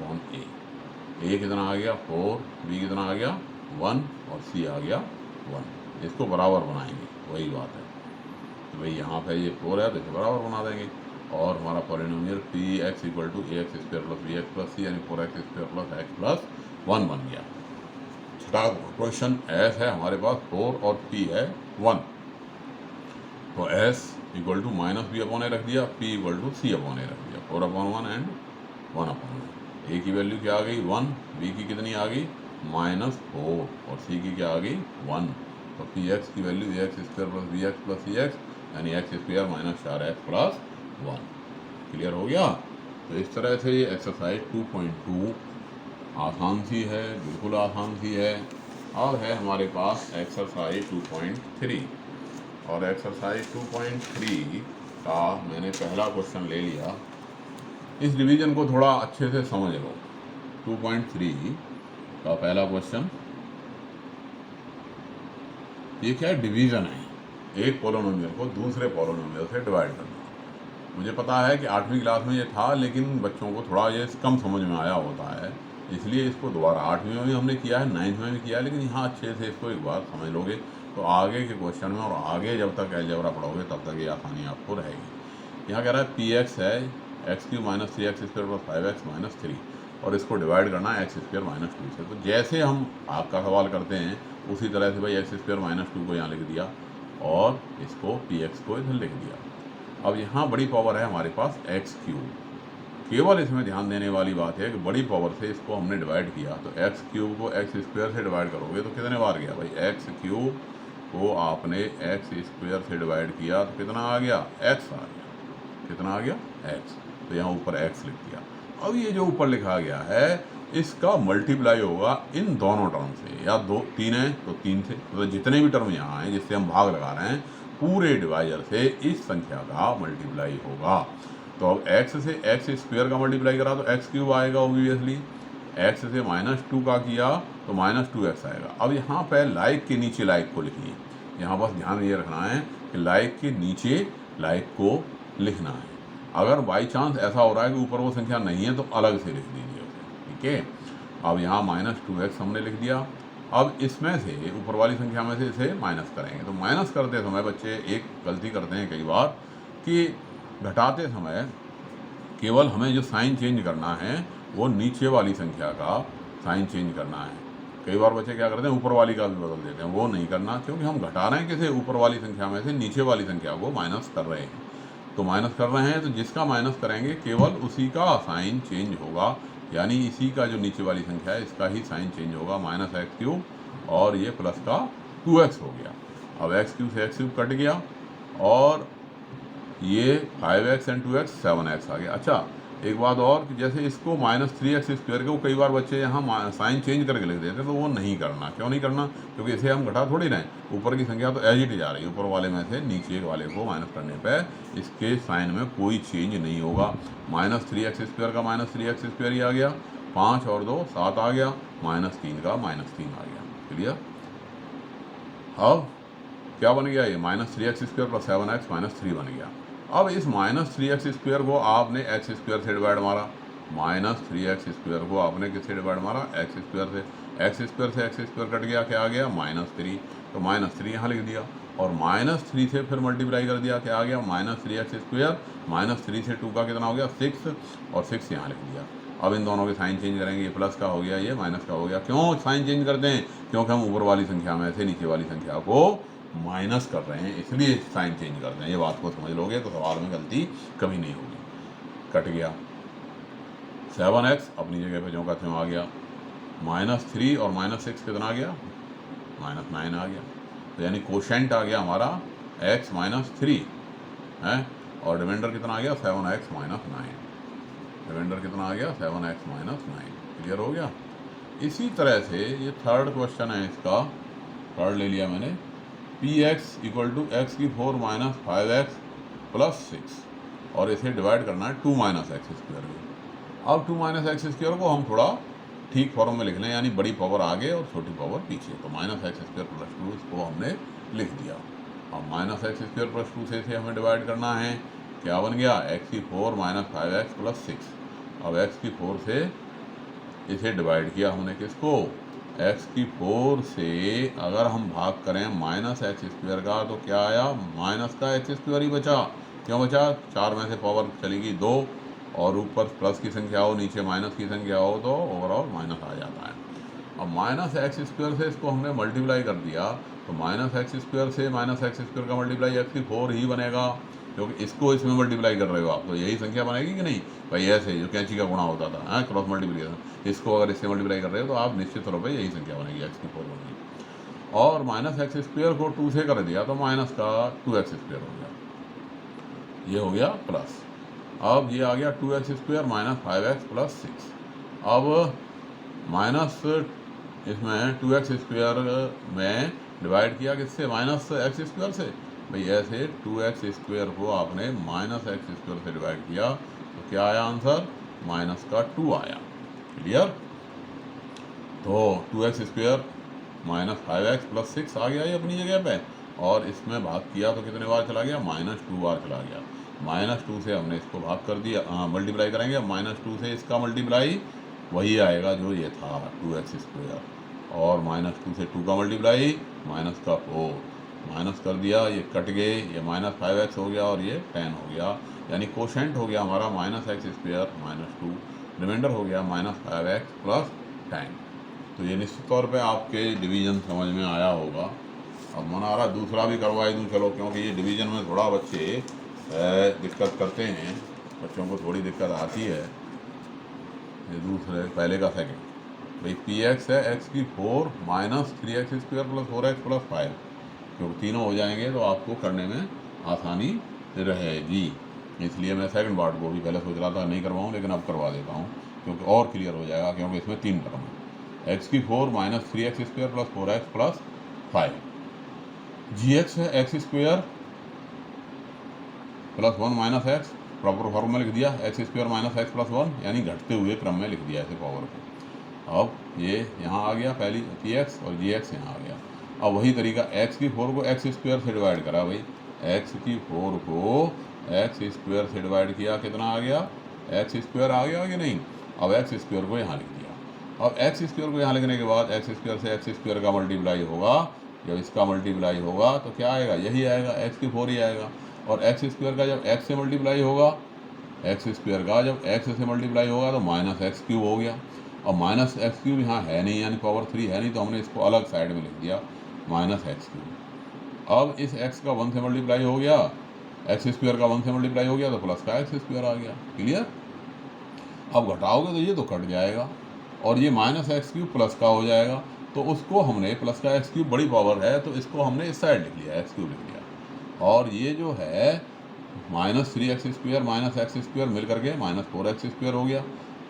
a कितना आ गया 4, b कितना आ गया 1 और c आ गया 1। इसको बराबर बनाएंगे, वही बात है। तो भाई यहाँ पे ये 4 है तो इसे बराबर बना देंगे और हमारा polynomial px equal to ax² plus bx plus c यानी 4x² प्लस x प्लस 1 बन गया। छठा क्वेश्चन s है हमारे पास 4 और p है 1, तो s इक्वल टू -b/a रख दिया, p इक्वल टू c/a रख दिया, 4/1 एंड 1/1। a की वैल्यू क्या आ गई 1, b की कितनी आ गई -4 और c की क्या आ गई 1। तो px की value ax² plus bx plus cx यानी x² minus 4x plus 1। Clear हो गया। तो इस तरह से ये एक्सरसाइज 2.2 आसान सी है, बिल्कुल आसान सी है। अब है हमारे पास एक्सरसाइज 2.3 और एक्सरसाइज 2.3 का मैंने पहला क्वेश्चन ले लिया। इस डिवीजन को थोड़ा अच्छे से समझ लो। 2.3 का पहला क्वेश्चन, ये क्या है डिवीजन है, एक पॉलिनोमियल को दूसरे पॉलिनोमियल से डिवाइड करना। मुझे पता है कि 8वीं क्लास में ये था, लेकिन बच्चों को थोड़ा ये कम समझ में आया होता है, इसलिए इसको दोबारा 8वीं में भी हमने किया है, 9th में भी किया है, लेकिन यहाँ अच्छे से इसको एक बार समझ लोगे तो आगे के क्वेश्चन में और आगे जब तक अलजेब्रा पढ़ोगे तब तक ये आसानी आपको रहेगी। यहाँ कह रहा है px है x³ minus 3x² plus 5x minus 3 और इसको डिवाइड करना है x² माइनस 2 से। तो जैसे हम आपका सवाल करते हैं उसी तरह से भाई x² माइनस 2 को यहाँ लिख दिया और इसको px को इधर लिख दिया। अब यहाँ बड़ी पावर है हमारे पास x³, केवल इसमें ध्यान देने वाली बात है कि बड़ी पावर से इसको हमने डिवाइड किया, तो x³ को x² से डिवाइड करोगे तो कितने बार गया भाई, x³ को आपने x² से डिवाइड किया तो कितना आ गया x आ गया, कितना आ गया x, तो यहाँ ऊपर x लिख दिया। अब ये जो ऊपर लिखा गया है इसका मल्टीप्लाई होगा इन दोनों टर्म से, या 3 है तो 3 से, तो जितने भी टर्म यहाँ हैं जिससे हम भाग लगा रहे हैं पूरे डिवाइजर से इस संख्या का मल्टीप्लाई होगा। तो अब x से x² का मल्टीप्लाई करा तो x³ आएगा ऑब्वियसली, x से -2 का किया तो -2x आएगा। अब यहाँ पे लाइक के नीचे लाइक को लिखिए, यहाँ बस ध्यान ये रखना है कि लाइक के नीचे लाइक को लिखना है। अगर बाई चांस ऐसा हो रहा है कि ऊपर वो संख्या नहीं है तो अलग से लिख दीजिए उसे, ठीक है। अब यहाँ -2x हमने लिख दिया। अब इसमें से ऊपर वाली संख्या में से इसे माइनस करेंगे, तो माइनस करते समय बच्चे एक गलती करते हैं कई बार कि घटाते समय केवल हमें जो साइन चेंज करना है वो नीचे वाली संख्या का साइन चेंज करना है। कई बार बच्चे क्या करते हैं ऊपर वाली का भी बदल देते हैं, वो नहीं करना, क्योंकि हम घटा रहे हैं किसे ऊपर वाली संख्या में से नीचे वाली संख्या को माइनस कर रहे हैं। तो माइनस कर रहे हैं तो जिसका माइनस करेंगे केवल उसी का साइन चेंज होगा, यानी इसी का जो नीचे वाली संख्या है इसका ही साइन चेंज होगा, -x³ और ये प्लस का 2x हो गया। अब एक्स क्यूब से एक्स क्यूब कट गया और ये 5x एंड 2x 7x आ गया। अच्छा एक बात और कि जैसे इसको -3x² को कई बार बच्चे यहाँ साइन चेंज करके लिख देते हैं, तो वो नहीं करना। क्यों नहीं करना? क्योंकि इसे हम घटा थोड़ी रहे, ऊपर की संख्या तो एज इट इज आ रही है, ऊपर वाले में से नीचे वाले को माइनस करने पर इसके साइन में कोई चेंज नहीं होगा। -3x² का -3x² ही आ गया, 5 और 2 7 आ गया, -3 का -3 आ गया। क्लियर? अब क्या बन गया? ये -3x² + 7x -3 बन गया। अब इस -3x² को आपने x² से डिवाइड मारा, -3x² को आपने किससे डिवाइड मारा? x² से। x² से x² कट गया, क्या आ गया? -3। तो -3 यहाँ लिख दिया और -3 से फिर मल्टीप्लाई कर दिया, क्या आ गया? -3x², -3 से 2 का कितना हो गया? 6 और 6 यहाँ लिख दिया। अब इन दोनों के साइन चेंज करेंगे, ये प्लस का हो गया, ये माइनस का हो गया। क्यों साइन चेंज करते हैं? क्योंकि हम ऊपर वाली संख्या में से नीचे वाली संख्या को माइनस कर रहे हैं, इसलिए साइन चेंज करते हैं। ये बात को समझ लोगे तो सवाल में गलती कभी नहीं होगी। कट गया 7x अपनी जगह पे जो का त्यों आ गया, -3 और -6 कितना आ गया? -9 आ गया। तो यानी कोशेंट आ गया हमारा x -3 है और रिमाइंडर कितना आ गया? 7x -9। रिमाइंडर कितना आ गया? 7x -9। क्लियर हो गया? इसी तरह से ये थर्ड क्वेश्चन है, इसका थर्ड ले लिया मैंने, px = x⁴ - 5x + 6 और इसे डिवाइड करना है 2 - x² में। अब 2 - x² को हम थोड़ा ठीक फॉर्म में लिख लें, यानी बड़ी पावर आगे और छोटी पावर पीछे। तो -x² + 2 इसको हमने लिख दिया। अब -x² + 2 से इसे हमें डिवाइड करना है, क्या बन गया? x⁴ - 5x + 6। अब x⁴ से इसे डिवाइड किया हमने, किसको? x⁴ से अगर हम भाग करें -x² का तो क्या आया? माइनस का x² ही बचा। क्यों बचा? 4 में से पावर चलेगी 2 और ऊपर प्लस की संख्या हो, नीचे माइनस की संख्या हो, तो ओवरऑल माइनस आ जाता है। अब -x² से इसको हमने मल्टीप्लाई कर दिया, तो -x² से -x² का मल्टीप्लाई x⁴ ही बनेगा, क्योंकि इसको इसमें मल्टीप्लाई कर रहे हो आप, तो यही संख्या बनेगी कि नहीं भाई? ऐसे जो कैंची का गुणा होता था, क्रॉस मल्टीप्लिकेशन, इसको अगर इससे मल्टीप्लाई कर रहे हो तो आप निश्चित तौर पर यही संख्या बनेगी, x⁴ बनेगी। और -x² को 2 से कर दिया तो माइनस का 2x² हो गया, ये हो गया प्लस। अब ये आ गया 2x² - 5x + 6। अब माइनस इसमें 2x² में डिवाइड किया किससे? -x² से। भाई ऐसे 2x² को आपने -x² से डिवाइड किया तो क्या आया आंसर? -2 आया। क्लियर? तो 2x² - 5x + 6 आ गया ये अपनी जगह पे, और इसमें भाग किया तो कितने बार चला गया? -2 बार चला गया। -2 से हमने इसको भाग कर दिया, मल्टीप्लाई करेंगे, -2 से इसका मल्टीप्लाई वही आएगा जो ये था 2x², और -2 से 2 का मल्टीप्लाई -4 माइनस कर दिया, ये कट गए, ये -5x हो गया और ये 10 हो गया, यानी कोशेंट हो गया हमारा -x² - 2, रिमाइंडर हो गया -5x + 10। तो ये निश्चित तौर पे आपके डिवीज़न समझ में आया होगा। अब मन आ रहा दूसरा भी करवाई दूँ, चलो, क्योंकि ये डिवीज़न में थोड़ा बच्चे दिक्कत करते हैं, बच्चों को थोड़ी दिक्कत आती है। ये दूसरे पहले का सेकंड, भाई px है x⁴ - 3x² + 4x + 5, क्योंकि तीनों हो जाएंगे तो आपको करने में आसानी रहेगी, इसलिए मैं सेकंड पार्ट को भी पहले सोच रहा था नहीं करवाऊँ, लेकिन अब करवा देता हूँ क्योंकि और क्लियर हो जाएगा, क्योंकि इसमें 3 टर्म है। x⁴ - 3x² + 4x + 5, gx है x² + 1 - x, प्रॉपर फॉर्म में लिख दिया, x² - x + 1, यानी घटते हुए क्रम में लिख दिया इसे पावर को। अब ये यहाँ आ गया पहली px और gx यहाँ आ गया। अब वही तरीका x⁴ को x² से डिवाइड करा, भाई x⁴ को x² से डिवाइड किया, कितना आ गया? x² आ गया कि नहीं? अब x² को यहाँ लिख दिया। अब x² को यहाँ लिखने के बाद x² से x² का मल्टीप्लाई होगा, जब इसका मल्टीप्लाई होगा तो क्या आएगा? यही आएगा, x⁴ ही आएगा। और x² का जब x से मल्टीप्लाई होगा, x² का जब x से मल्टीप्लाई होगा तो -x³ हो गया। और -x³ यहाँ है नहीं, यानी पावर 3 है नहीं, तो हमने इसको अलग साइड में लिख दिया -x³। अब इस x का 1 से मल्टीप्लाई हो गया, x² का 1 से मल्टीप्लाई हो गया तो प्लस का x² आ गया। क्लियर? अब घटाओगे तो ये तो कट जाएगा और ये -x³ प्लस का हो जाएगा, तो उसको हमने प्लस का एक्स क्यूब बड़ी पावर है तो इसको हमने इस साइड लिख लिया, एक्स क्यूब लिख लिया। और ये जो है minus 3x² minus x square मिल करके माइनस 4x² हो गया।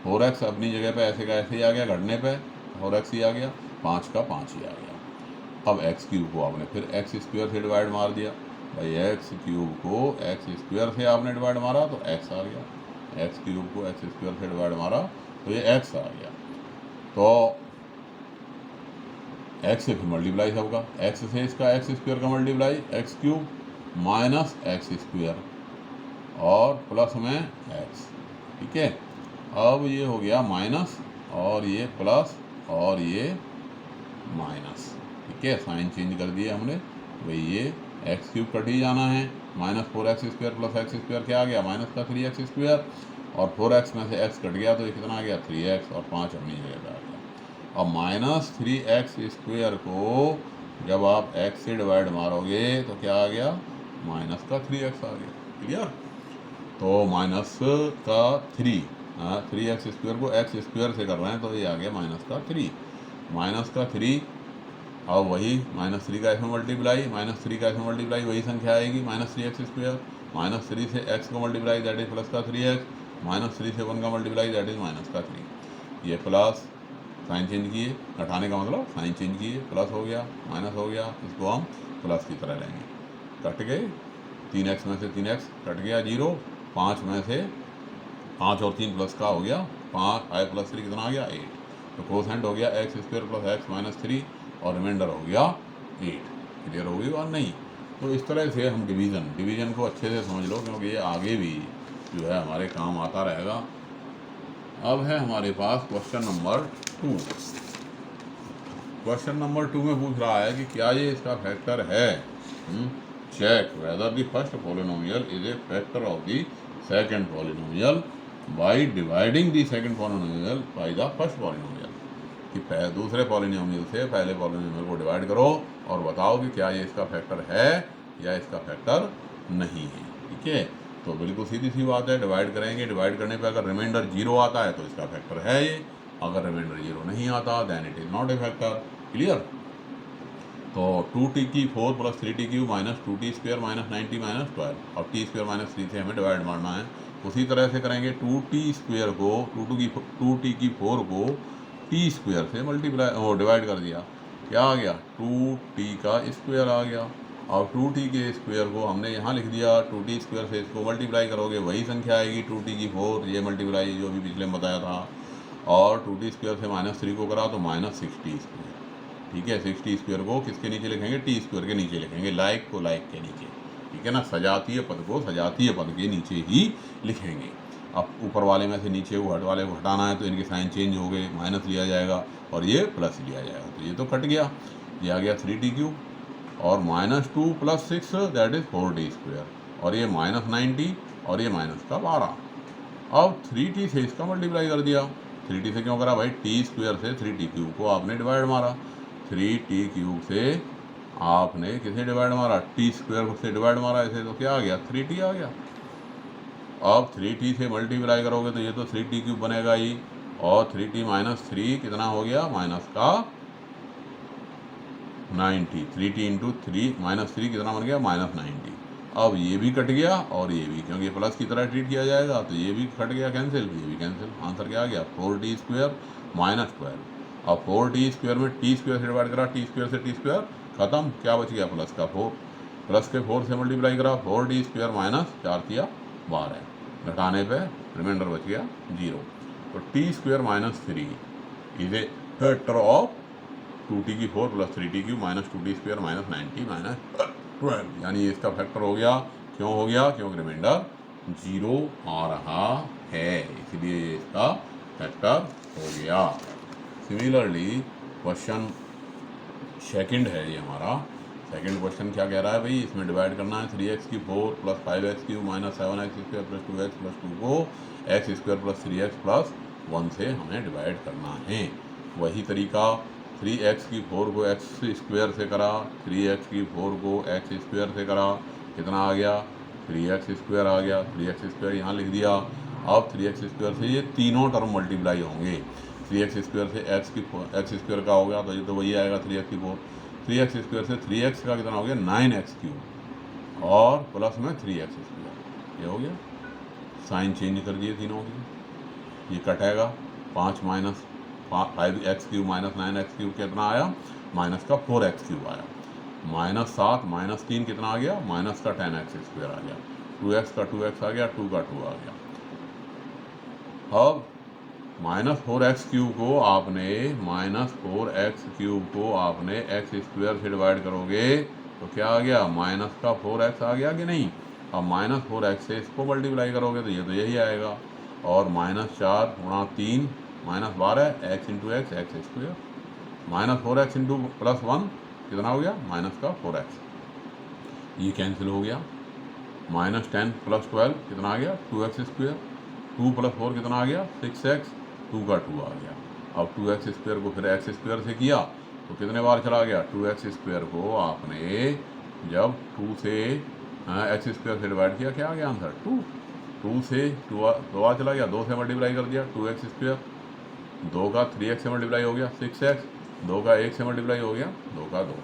4x अपनी जगह पे ऐसे का ऐसे ही आ गया, घटने पे 4x ही आ गया, 5 का 5 ही आ गया। अब एक्स क्यूब को आपने फिर एक्स स्क्वायर से डिवाइड मार दिया भाई, एक्स क्यूब को एक्स स्क्वायर से आपने डिवाइड मारा तो एक्स आ गया, एक्स क्यूब को एक्स स्क्वायर से डिवाइड मारा तो ये एक्स आ गया। तो एक्स से फिर मल्टीप्लाई होगा, एक्स से इसका एक्स स्क्वायर का multiply x cube minus x square और प्लस में एक्स, ठीक है। अब ये हो गया माइनस और ये प्लस और ये माइनस, ठीक है, साइन चेंज कर दिए हमने भाई, ये एक्स क्यूब कट ही जाना है, minus 4x² plus x square क्या आ गया माइनस का 3x² और 4x में से x कट गया तो ये कितना आ गया 3x और 5 अपनी जगह पे आ गया। अब माइनस 3x² को जब आप x से डिवाइड मारोगे तो क्या आ गया माइनस का 3x आ गया, क्लियर। तो माइनस का 3x² को एक्स स्क्वायर से कर रहे हैं तो ये आ गया माइनस का 3, माइनस का 3। अब वही माइनस 3 का इसमें मल्टीप्लाई, माइनस 3 का इसमें मल्टीप्लाई वही संख्या आएगी माइनस 3x², माइनस 3 से x को मल्टीप्लाई दैट इज प्लस का 3x, माइनस 3 से 1 का मल्टीप्लाई दैट इज माइनस का 3। ये प्लस साइन चेंज किए, घटाने का मतलब साइन चेंज किए, प्लस हो गया माइनस हो गया, इसको हम प्लस की तरह लेंगे, कट गए 3x में से 3x कट गया 0, 5 में से 5 और 3 प्लस का हो गया 5, 5 प्लस 3 कितना आ गया 8, तो कोसेंट हो गया x² प्लस x माइनस 3 और रिमाइंडर हो गया 8। क्लियर हो गई बात नहीं। तो इस तरह से हम डिवीज़न को अच्छे से समझ लो क्योंकि ये आगे भी जो है हमारे काम आता रहेगा। अब है हमारे पास क्वेश्चन नंबर 2। क्वेश्चन नंबर 2 में पूछ रहा है कि क्या ये इसका फैक्टर है, check whether the first polynomial is a factor of the second polynomial by dividing the second polynomial by the first polynomial, कि दूसरे पॉलिनोमियल से पहले पॉलिनोमियल को डिवाइड करो और बताओ कि क्या ये इसका फैक्टर है या इसका फैक्टर नहीं है, ठीक है। तो बिल्कुल सीधी सी बात है, डिवाइड करेंगे, डिवाइड करने पे अगर रिमाइंडर 0 आता है तो इसका फैक्टर है ये, अगर रिमाइंडर 0 नहीं आता then it is not a factor, clear. तो 2t³ plus 3t³ minus 2t² minus 90 minus 12 और t² माइनस 3 से हमें डिवाइड मारना है। उसी तरह से करेंगे 2t² को 2t⁴ को t² से मल्टीप्लाई डिवाइड कर दिया, क्या आ गया 2t का स्क्वायर आ गया। और 2t के स्क्वायर को हमने यहाँ लिख दिया, 2t² से इसको मल्टीप्लाई करोगे वही संख्या आएगी 2t⁴, ये मल्टीप्लाई जो भी पिछले में बताया था, और 2t² से माइनस 3 को करा तो माइनस 60², ठीक है। 60² को किसके नीचे लिखेंगे t² के नीचे लिखेंगे, लाइक को लाइक के नीचे, ठीक है ना, सजातीय पद को सजातीय पद के नीचे ही लिखेंगे। अब ऊपर वाले में से नीचे को वाले को हटाना है तो इनके साइन चेंज हो गए, माइनस लिया जाएगा और ये प्लस लिया जाएगा, तो ये तो कट गया, ये आ गया 3t³ और minus 2 plus 6 that is 4t² और ये माइनस 90 और ये माइनस का 12। अब 3t से इसका मल्टीप्लाई कर दिया, 3t से क्यों करा भाई, t² से 3t³ को आपने डिवाइड मारा, 3t³ से आपने किसे डिवाइड मारा, t² से डिवाइड मारा इसे, तो क्या आ गया 3t आ गया। अब 3t से मल्टीप्लाई करोगे तो ये तो 3t³ बनेगा ही, और 3t माइनस 3 कितना हो गया माइनस का 90, 3t इंटू 3 माइनस 3 कितना बन गया माइनस 90। अब ये भी कट गया और ये भी, क्योंकि प्लस की तरह ट्रीट किया जाएगा तो ये भी कट गया कैंसिल, ये भी कैंसिल, आंसर क्या आ गया 4t² माइनस 12। अब 4t² में t² से डिवाइड करा, t² से t² खत्म, क्या बच गया प्लस का 4, प्लस के 4 से मल्टीप्लाई करा 4t² माइनस 4 तिया 12, घटाने पे रिमाइंडर बच गया 0। तो t² minus 3 is a factor of 2t⁴ plus 3t³ minus 2t² minus 90 minus 12, यानी इसका फैक्टर हो गया। क्यों हो गया, क्योंकि रिमाइंडर 0 आ रहा है, इसलिए इसका फैक्टर हो गया। सिमिलरली क्वेश्चन सेकंड है ये हमारा, सेकंड क्वेश्चन क्या कह रहा है भाई, इसमें डिवाइड करना है 3x³ plus 5x³ minus 7x² plus 2x plus 2 को x² प्लस 3x प्लस 1 से हमें डिवाइड करना है। वही तरीका 3x⁴ को x² से करा, 3x⁴ को x² से करा, कितना आ गया 3x² आ गया, 3x² यहाँ लिख दिया। अब 3x² से ये तीनों टर्म मल्टीप्लाई होंगे, 3x स्क्वायर से एक्स स्क्वायर का हो गया तो ये तो वही आएगा 3x की 4। 3x स्क्वायर से 3x का कितना हो गया 9x क्यूब और प्लस में 3x स्क्वायर, ये हो गया। साइन चेंज कर दिए तीनों की, ये कटेगा 5 minus 5x cube minus 9x cube कितना आया माइनस का 4x क्यूब आया, माइनस 7 माइनस 3 कितना आ गया माइनस का 10x स्क्वायर आ गया, 2x का 2x आ गया, 2 का 2 आ गया। अब माइनस 4x क्यूब को आपने एक्स स्क्वायर से डिवाइड करोगे तो क्या आ गया माइनस का 4x आ गया कि नहीं। अब माइनस 4x से इसको मल्टीप्लाई करोगे तो ये तो यही आएगा, और माइनस 4 गुणा 3 minus 12 x into x x square, minus 4x into plus 1 कितना हो गया माइनस का 4x, ये कैंसिल हो गया। माइनस 10 प्लस 12 कितना आ गया 2x स्क्वायर, 2 प्लस 4 कितना आ गया 6x, 2 का 2 आ गया। अब 2x स्क्वायर को फिर एक्स स्क्वायर से किया तो कितने बार चला गया 2x स्क्वायर को आपने जब 2 से एक्स स्क्वायर से डिवाइड किया क्या आ गया आंसर 2, 2 से 2 बार चला गया, 2 से मल्टीप्लाई कर दिया 2x स्क्वायर, 2 का 3x से मल्टीप्लाई हो गया 6x, 2 का 1 से मल्टीप्लाई हो गया 2 का 2,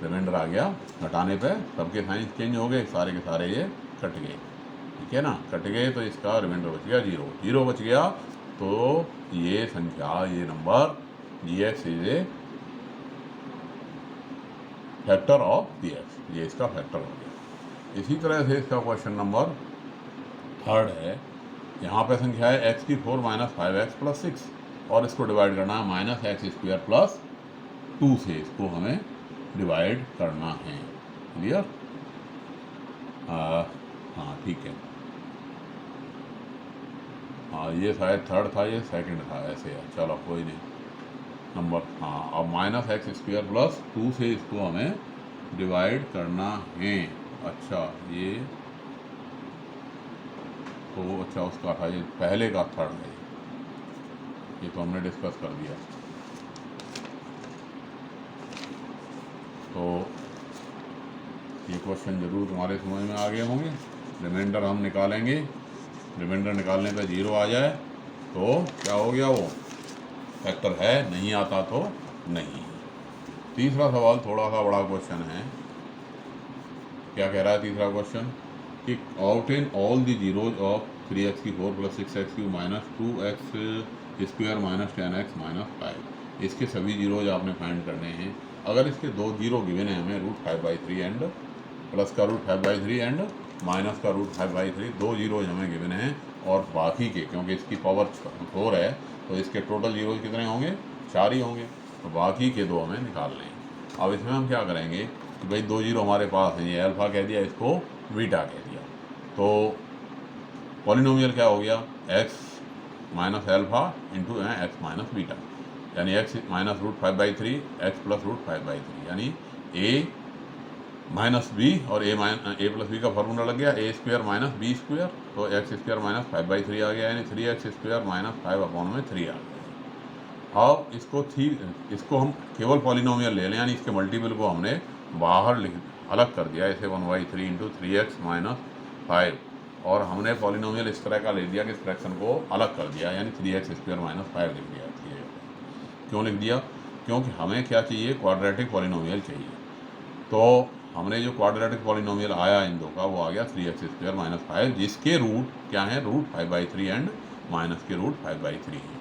रिमाइंडर आ गया। घटाने पे सबके साइन चेंज हो गए, सारे के सारे ये कट गए, ठीक है ना, कट गए तो इसका रिमाइंडर बच गया 0, 0 बच गया तो ये संख्या ये number dx is a factor of dx, ये इसका फैक्टर हो गया। इसी तरह से इसका क्वेश्चन नंबर 3 है, यहाँ पे संख्या है x की 4 माइनस 5x प्लस 6 और इसको डिवाइड करना है माइनस एक्स स्क्वायर प्लस 2 से, इसको हमें डिवाइड करना है। क्लियर? हाँ ठीक है, हाँ ये शायद 3 था ये 2nd था, ऐसे है, चलो कोई नहीं नंबर। हाँ अब माइनस एक्स स्क्वायर प्लस 2 से इसको हमें डिवाइड करना है। अच्छा ये तो अच्छा उसका था, ये पहले का 3rd है, ये तो हमने डिस्कस कर दिया। तो ये क्वेश्चन जरूर तुम्हारे समझ में आ गए होंगे। रिमाइंडर हम निकालेंगे, रिमाइंडर निकालने पे 0 आ जाए तो क्या हो गया, वो फैक्टर है, नहीं आता तो नहीं। तीसरा सवाल थोड़ा सा बड़ा क्वेश्चन है, क्या कह रहा है तीसरा क्वेश्चन कि out in all the zeros of 3x की 4 plus 6x cube minus 2x square minus 10x minus 5, इसके सभी जीरोज आपने फाइंड करने हैं। अगर इसके 2 जीरो गिवन है हमें √5/3 एंड प्लस का √5/3 एंड माइनस का √5/3, 2 जीरोज हमें गिवन हैं, और बाकी के क्योंकि इसकी पावर 4 है तो इसके टोटल जीरोज कितने होंगे 4 ही होंगे, तो बाकी के 2 हमें निकालने हैं। अब इसमें हम क्या करेंगे कि भाई 2 जीरो हमारे पास हैं, ये अल्फ़ा कह दिया, इसको बीटा कह दिया, तो पॉलिनोमियल क्या हो गया x minus alpha into x minus beta, यानी x माइनस √5/3 x प्लस √5/3, यानी a माइनस बी और a प्लस बी का फॉर्मूला लग गया a square minus b square, तो एक्स स्क्वायर माइनस 5/3 आ गया, यानी 3x स्क्वायर माइनस 5/3 आ गया। अब इसको हम केवल पॉलिनोमियल ले लें, यानी इसके मल्टीपल को हमने बाहर अलग कर दिया, इसे 1/3 इंटू 3x माइनस 5, और हमने पॉलिनोमियल इस तरह का ले दिया कि इस फ्रैक्शन को अलग कर दिया, यानी 3x स्क्वायर माइनस 5 लिख दिया। क्यों लिख दिया? क्योंकि हमें क्या चाहिए क्वाड्रेटिक पॉलिनोमियल चाहिए, तो हमने जो क्वाड्रेटिक पॉलिनोमियल आया इन दो का वो आ गया 3x स्क्वायर माइनस 5, जिसके रूट क्या है √5/3 एंड माइनस के √5/3 है।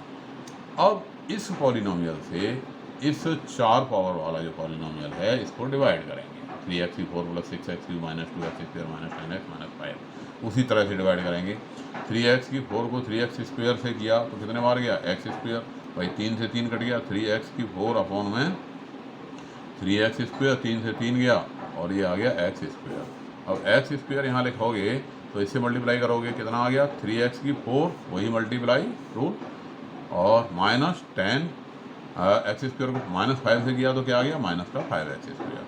अब इस पॉलिनोमियल से इस 4 पावर वाला जो पॉलिनोमियल है इसको डिवाइड करेंगे, 3x की 4 plus 6x cube minus 2x square minus 10x minus 5, उसी तरह से डिवाइड करेंगे। 3x की 4 को 3x स्क्वायर से किया तो कितने बार गया x स्क्वायर, भाई 3 से 3 कट गया, 3x की 4 अपॉन में 3x स्क्वायर, 3 से 3 गया और ये आ गया x स्क्वायर। अब x स्क्वायर यहाँ लिखोगे तो इससे मल्टीप्लाई करोगे कितना आ गया 3x की 4, वही मल्टीप्लाई रूट, और माइनस 10 एक्स स्क्वायर को माइनस 5 से किया तो क्या आ गया माइनस का 5x स्क्वायर।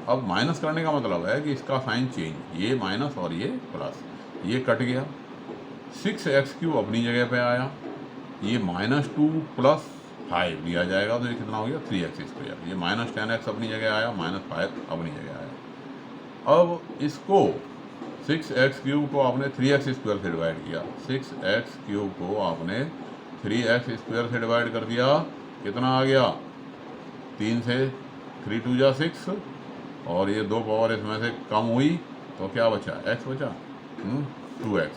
अब माइनस करने का मतलब है कि इसका साइन चेंज, ये माइनस और ये प्लस, ये कट गया, 6x क्यूब अपनी जगह पे आया, ये -2 प्लस 5 लिया जाएगा तो ये कितना हो गया 3x स्क्वायर, ये माइनस 10x अपनी जगह आया, माइनस 5 अपनी जगह आया। अब इसको 6x क्यूब को आपने 3x स्क्वायर से डिवाइड किया, 6x क्यूब को आपने 3x² से डिवाइड कर दिया, कितना आ गया, 3 से 3 2 जा 6, और ये 2 पावर इसमें से कम हुई तो क्या बचा, x बचा, 2x।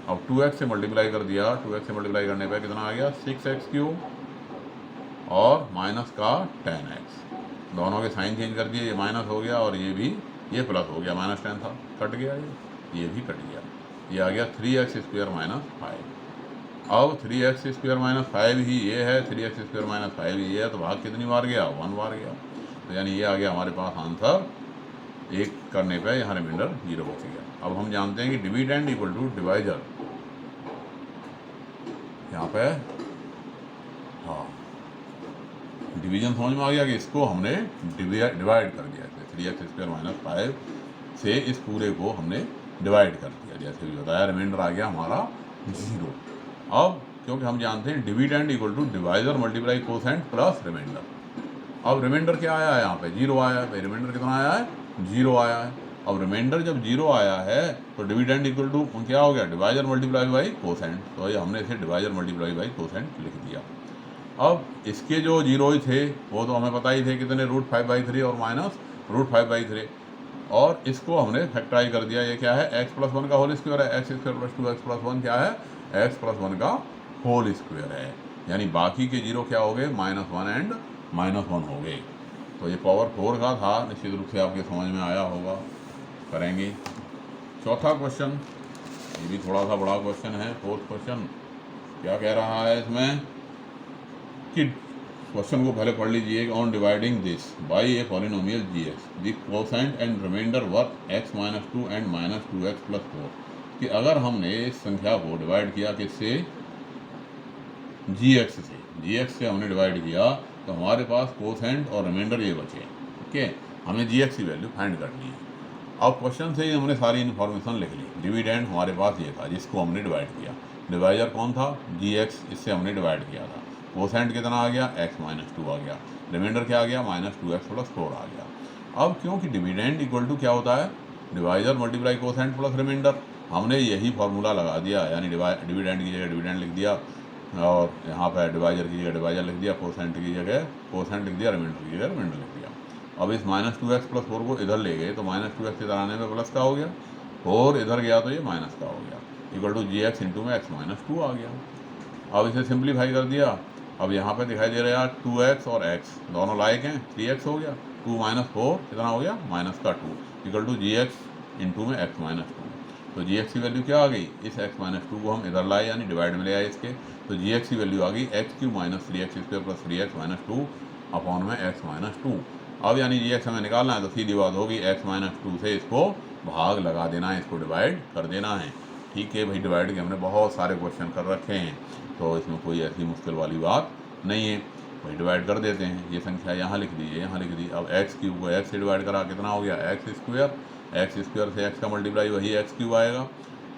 अब 2x से मल्टीप्लाई कर दिया, 2x से मल्टीप्लाई करने पे कितना आ गया, 6x³ और माइनस का 10x, दोनों के साइन चेंज कर दिए, ये माइनस हो गया और ये भी, ये प्लस हो गया, -10 था, कट गया, ये भी कट गया, ये आ गया 3x² - 5। अब 3x² - 5 ही ये है, 3x² - 5 ही ये है, तो भाग कितनी बार गया, 1 बार गया, तो यानी ये आ गया हमारे पास आंसर, एक करने पे यहाँ रिमाइंडर 0 बच गया। अब हम जानते हैं कि डिविडेंड इक्वल टू डिवाइजर, यहाँ पे हाँ डिवीजन समझ में आ गया कि इसको हमने डिवाइड कर दिया, 3x² - 5 से इस पूरे को हमने डिवाइड कर दिया, जैसे भी बताया, रिमाइंडर आ गया हमारा 0। अब क्योंकि हम जानते हैं dividend equal to divisor multiply quotient plus remainder, अब रिमाइंडर क्या आया है, यहाँ पे 0 आया है, रिमाइंडर कितना आया है, 0 आया है। अब रिमाइंडर जब 0 आया है तो डिविडेंड इक्वल टू क्या हो गया, डिवाइजर मल्टीप्लाई बाई कोसेंट, तो ये हमने इसे डिवाइजर मल्टीप्लाई बाई कोसेंट लिख दिया। अब इसके जो 0 थे वो तो हमें पता ही थे, कितने, √5/3 और माइनस √5/3, और इसको हमने फैक्टराइज कर दिया, ये क्या है, x+1 का होल स्क्वायर है, x² + 2x+1 क्या है, x+1 का होल स्क्वायर है, यानी बाकी के 0 क्या हो गए, -1 एंड -1 हो गए। तो ये पावर 4 का था, निश्चित रूप से आपके समझ में आया होगा, करेंगे। चौथा क्वेश्चन, ये भी थोड़ा सा बड़ा क्वेश्चन है, 4th क्वेश्चन, क्या कह रहा है इसमें कि क्वेश्चन को पहले पढ़ लीजिए, on dividing this by a polynomial gx the quotient and remainder were x - 2 एंड -2x + 4, कि अगर हमने इस संख्या को डिवाइड किया किससे, gx से हमने डिवाइड किया, तो हमारे पास कोसेंट और रिमाइंडर ये बचे, ठीक है, हमने gx की वैल्यू फाइंड करनी है। अब क्वेश्चन से ही हमने सारी इन्फॉर्मेशन लिख ली, डिविडेंड हमारे पास ये था जिसको हमने डिवाइड किया, डिवाइजर कौन था, gx, इससे हमने डिवाइड किया था, कोसेंट कितना आ गया, x - 2 आ गया, रिमाइंडर क्या आ गया, -2x + 4 आ गया। अब क्योंकि डिविडेंड इक्वल टू क्या होता है, divisor multiply quotient plus remainder, हमने यही फार्मूला लगा दिया, यानी डिविडेंड की जगह डिविडेंड लिख दिया, और यहाँ पर डिवाइजर की जगह डिवाइजर लिख दिया, कोसेंट की जगह कोसेंट लिख दिया, रिमाइंडर की जगह रिमाइंडर लिख दिया। अब इस -2x + 4 को इधर ले गए तो -2x इधर आने में प्लस का हो गया, 4 इधर गया तो ये माइनस का हो गया, इक्वल टू gx × x - 2 आ गया। अब इसे सिंप्लीफाई कर दिया, अब यहाँ पे दिखाई दे रहा है 2x और x दोनों लायक हैं, 3x हो गया, 2 - 4 कितना हो गया, -2, इक्वल टू gx × x - 2, तो gx की वैल्यू क्या आ गई, इस x - 2 को हम इधर लाए, यानी डिवाइड में ले आए इसके, तो gx की वैल्यू आ गई x³ - 3x² + 3x - 2 अपॉन में x - 2। अब यानी gx हमें निकालना है, तो सीधी बात होगी, x - 2 से इसको भाग लगा देना है, इसको डिवाइड कर देना है, ठीक है भाई। डिवाइड के हमने बहुत सारे क्वेश्चन कर रखे हैं, तो इसमें कोई ऐसी मुश्किल वाली बात नहीं है भाई, डिवाइड कर देते हैं। ये संख्या यहाँ लिख दीजिए, यहाँ लिख दी। अब x³ को x से डिवाइड करा, कितना हो गया, x² से x का मल्टीप्लाई वही x³ आएगा,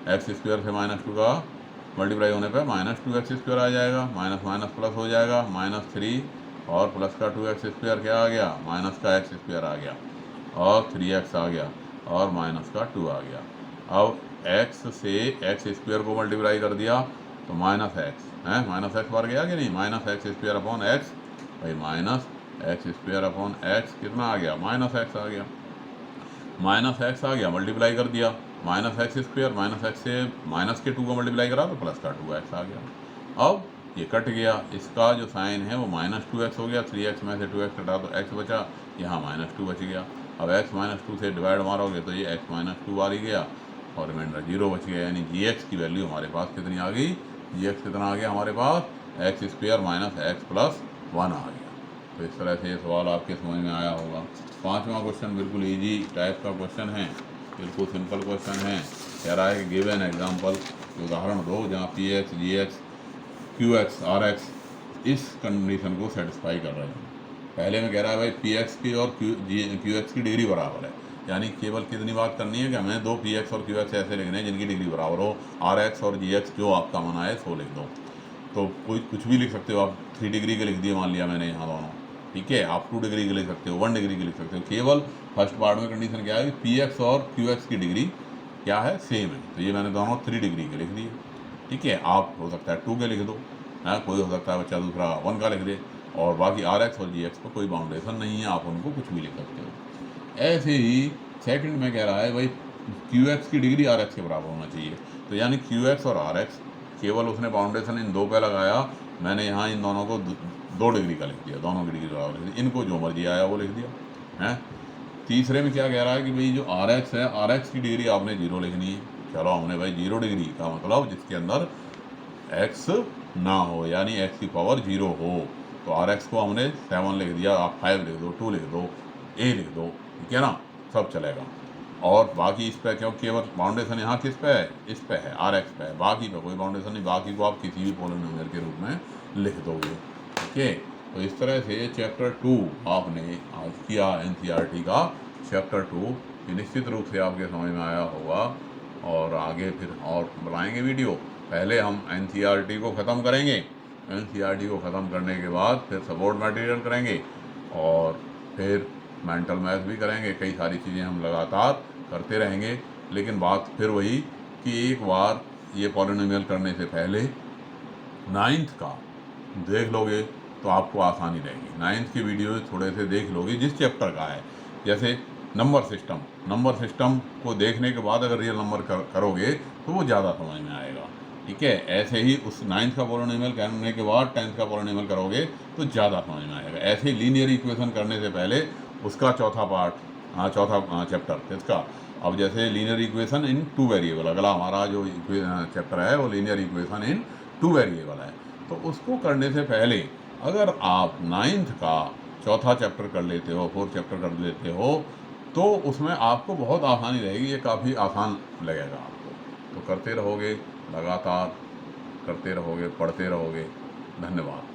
x² से -2 का मल्टीप्लाई होने पर -2x² आ जाएगा, माइनस माइनस प्लस हो जाएगा, -3 और प्लस का 2x² क्या आ गया, माइनस का x² आ गया, और 3x आ गया, और माइनस का 2 आ गया। अब x से x² को मल्टीप्लाई कर दिया तो -x है, -x बार गया कि नहीं, -x² अपॉन x, भाई -x² अपॉन x कितना आ गया, -x आ गया, -x आ गया, मल्टीप्लाई कर दिया, -x², -x से माइनस के 2 को मल्टीप्लाई करा तो प्लस का 2x आ गया। अब ये कट गया, इसका जो साइन है वो -2x हो गया, 3x में से 2x कटा तो x बचा, यहाँ -2 बच गया। अब x - 2 से डिवाइड मारोगे तो ये x - 2 बार ही गया, और रिमाइंडर 0 बच गया, यानी gx की वैल्यू हमारे पास कितनी आ गई, gx कितना आ गया हमारे पास, x² - x + 1 आ गया। तो इस तरह से ये सवाल आपके समझ में आया होगा। 5वां क्वेश्चन बिल्कुल ईजी टाइप का क्वेश्चन है, बिल्कुल सिंपल क्वेश्चन है। कह रहा है कि गिव एन एग्जाम्पल, उदाहरण दो जहाँ px, gx, qx, rx इस कंडीशन को सेटिस्फाई कर रहे हैं। पहले में कह रहा है भाई px की और qx की डिग्री बराबर है, यानी केवल कितनी बात करनी है कि हमें दो px और qx ऐसे लिखने हैं जिनकी डिग्री बराबर हो, rx और gx जो आपका मना है सो लिख दो। तो कोई कुछ भी लिख सकते हो आप, 3 डिग्री के लिख दिए मान लिया मैंने यहाँ दोनों, ठीक है, आप 2 डिग्री के लिख सकते हो, 1 डिग्री के लिख सकते हो। केवल फर्स्ट पार्ट में कंडीशन क्या है कि px और qx की डिग्री क्या है, सेम है, तो ये मैंने दोनों 3 डिग्री के लिख दिए, ठीक है। आप हो सकता है 2 के लिख दो, कोई हो सकता है बच्चा दूसरा 1 का लिख दे, और बाकी आर एक्स और जी एक्स पर कोई बाउंडेशन नहीं है, आप उनको कुछ भी लिख सकते हो। ऐसे ही सेकंड में कह रहा है भाई क्यू एक्स की डिग्री आर एक्स के बराबर होना चाहिए, तो यानी क्यू एक्स और आर एक्स, केवल उसने बाउंडेशन इन दो पे लगाया, मैंने यहाँ इन दोनों को 2 डिग्री का लिख दिया, दोनों की डिग्री बराबर लिख दी, इनको जो मर्जी आया वो लिख दिया है। तीसरे में क्या कह रहा है कि भाई जो आर एक्स है, आर एक्स की डिग्री आपने 0 लिखनी है। चलो हमने भाई 0 डिग्री का मतलब जिसके अंदर एक्स ना हो, यानी एक्स की पावर 0 हो, तो आर एक्स को हमने 7 लिख दिया, आप 5 लिख दो, 2 लिख दो, ए लिख दो, ठीक है ना, सब चलेगा। और बाकी इस पे क्यों केवल बाउंडेशन यहाँ किस पे है, इस पे है, आर एक्स पे है, बाकी पे कोई बाउंडेशन नहीं, बाकी को आप किसी भी पॉलिनोमियल के रूप में लिख दोगे, ठीक है। तो इस तरह से चैप्टर 2 आपने आज किया एनसीईआरटी का चैप्टर 2, निश्चित रूप से आपके समझ में आया होगा, और आगे फिर और बनाएंगे वीडियो। पहले हम एनसीईआरटी को ख़त्म करेंगे, एनसीईआरटी को ख़त्म करने के बाद फिर सपोर्ट मटेरियल करेंगे, और फिर मेंटल मैथ भी करेंगे, कई सारी चीज़ें हम लगातार करते रहेंगे। लेकिन बात फिर वही कि एक बार ये पॉलिनोमियल करने से पहले 9th का देख लोगे तो आपको आसानी रहेगी। 9th की वीडियो थोड़े से देख लोगे जिस चैप्टर का है, जैसे नंबर सिस्टम को देखने के बाद अगर रियल नंबर करोगे तो वो ज़्यादा समझ में आएगा, ठीक है। ऐसे ही उस 9th का पॉलिनोमियल करने के बाद 10th का पॉलिनोमियल करोगे तो ज़्यादा समझ में आएगा। ऐसे ही लीनियर इक्वेशन करने से पहले उसका चौथा पार्ट, चौथा चैप्टर इसका, अब जैसे लीनियर इक्वेशन इन 2 वेरिएबल, अगला हमारा जो चैप्टर है वो लीनियर इक्वेशन इन 2 वेरिएबल है, तो उसको करने से पहले अगर आप 9th का चौथा चैप्टर कर लेते हो, 4th चैप्टर कर लेते हो, तो उसमें आपको बहुत आसानी रहेगी, ये काफ़ी आसान लगेगा आपको। तो करते रहोगे, लगातार करते रहोगे, पढ़ते रहोगे। धन्यवाद।